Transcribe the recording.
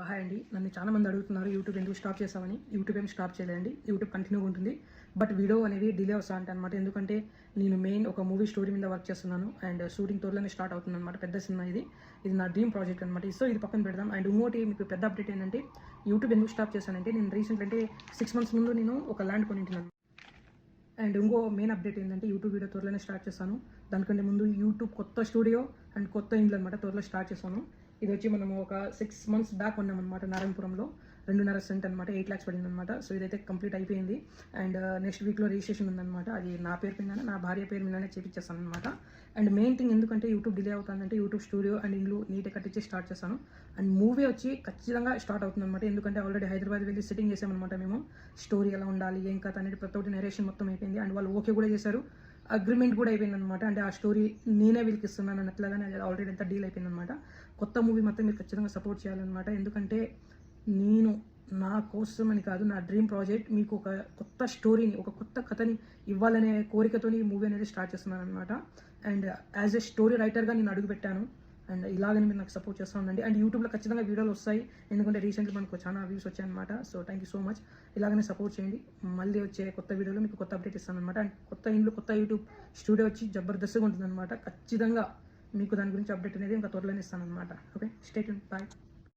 Hi అండి. నన్ను చాలా మంది అడుగుతున్నారు యూట్యూబ్ ఎందుకు స్టాప్ చేసామని. యూట్యూబ్ ఏం స్టాప్ చేయలేండి, యూట్యూబ్ కంటిన్యూగా ఉంటుంది. బట్ వీడియో అనేది డిలే వస్తా అనమాట. ఎందుకంటే నేను మెయిన్ ఒక మూవీ స్టోరీ మీద వర్క్ చేస్తున్నాను అండ్ షూటింగ్ త్వరలోనే స్టార్ట్ అవుతుంది అనమాట. పెద్ద సినిమా ఇది నా డ్రీమ్ ప్రాజెక్ట్ అనమాట. సో ఇది పక్కన పెడదాం. అండ్ ఇంకోటి మీకు పెద్ద అప్డేట్ ఏంటంటే యూట్యూబ్ ఎందుకు స్టాప్ చేశానంటే నేను రీసెంట్ అంటే 6 months ముందు నేను ఒక ల్యాండ్ కొనింటున్నాను. అండ్ ఇంకో మెయిన్ అప్డేట్ ఏంటంటే యూట్యూబ్ వీడియో త్వరలోనే స్టార్ట్ చేస్తాను. దానికంటే ముందు యూట్యూబ్ కొత్త స్టూడియో అండ్ కొత్త ఇండ్లు అనమాట త్వరలో స్టార్ట్ చేస్తాను. ఇది వచ్చి మనము ఒక 6 months బ్యాక్ ఉన్నామన్నమాట. నారాయణపురంలో 2.5 సెంట్ అనమాట, 8 lakhs పడింది అనమాట. సో ఇదైతే కంప్లీట్ అయిపోయింది. అండ్ నెక్స్ట్ వీక్లో రిజిస్ట్రేషన్ ఉందన్నమాట. అది నా పేరు మీదనే, నా భార్య పేరు మీదనే చేపించేస్తాను అనమాట. అండ్ మెయిన్ థింగ్ ఎందుకంటే యూట్యూబ్ డిలే అవుతుందంటే యూట్యూబ్ స్టూడియో అండ్ ఇండ్లు నీట్గా కట్టించి స్టార్ట్ చేస్తాను. అండ్ మూవీ వచ్చి ఖచ్చితంగా స్టార్ట్ అవుతుంది అనమాట. ఎందుకంటే ఆల్రెడీ హైదరాబాద్ వెళ్ళి సిట్టింగ్ చేసామన్నమాట. మేము స్టోరీ ఎలా ఉండాలి, ఏం కథ అనేది ప్రతి ఒక్కటి నెరేషన్ మొత్తం అయిపోయింది. అండ్ వాళ్ళు ఓకే కూడా చేశారు, అగ్రిమెంట్ కూడా అయిపోయింది అనమాట. అంటే ఆ స్టోరీ నేనే వీళ్ళకి ఇస్తున్నాను అన్నట్లుగానే అది ఆల్రెడీ అంతా డీల్ అయిపోయింది అనమాట. కొత్త మూవీ మొత్తం మీరు ఖచ్చితంగా సపోర్ట్ చేయాలన్నమాట. ఎందుకంటే నేను నా కోసం అని కాదు, నా డ్రీమ్ ప్రాజెక్ట్ మీకు ఒక కొత్త స్టోరీని, ఒక కొత్త కథని ఇవ్వాలనే కోరికతో ఈ మూవీ అనేది స్టార్ట్ చేస్తున్నాను అనమాట. అండ్ యాజ్ ఎ స్టోరీ రైటర్గా నేను అడుగుపెట్టాను. అండ్ ఇలాగని మీరు నాకు సపోర్ట్ చేస్తూ ఉండండి. అండ్ యూట్యూబ్లో ఖచ్చితంగా వీడియోలు వస్తాయి, ఎందుకంటే రీసెంట్లీ మనకు చాలా వ్యూస్ వచ్చాయన్నమాట. So thank you so much. ఇలాగనే సపోర్ట్ చేయండి. మళ్ళీ వచ్చే కొత్త వీడియోలో మీకు కొత్త అప్డేట్ ఇస్తాను అనమాట. అండ్ కొత్త ఇంట్లో కొత్త యూట్యూబ్ స్టూడియో వచ్చి జబర్దస్త్గా ఉంటుందన్నమాట. ఖచ్చితంగా మీకు దాని గురించి అప్డేట్ అనేది ఇంకా త్వరలోనే ఇస్తాను అనమాట. Okay, stay tune, bye.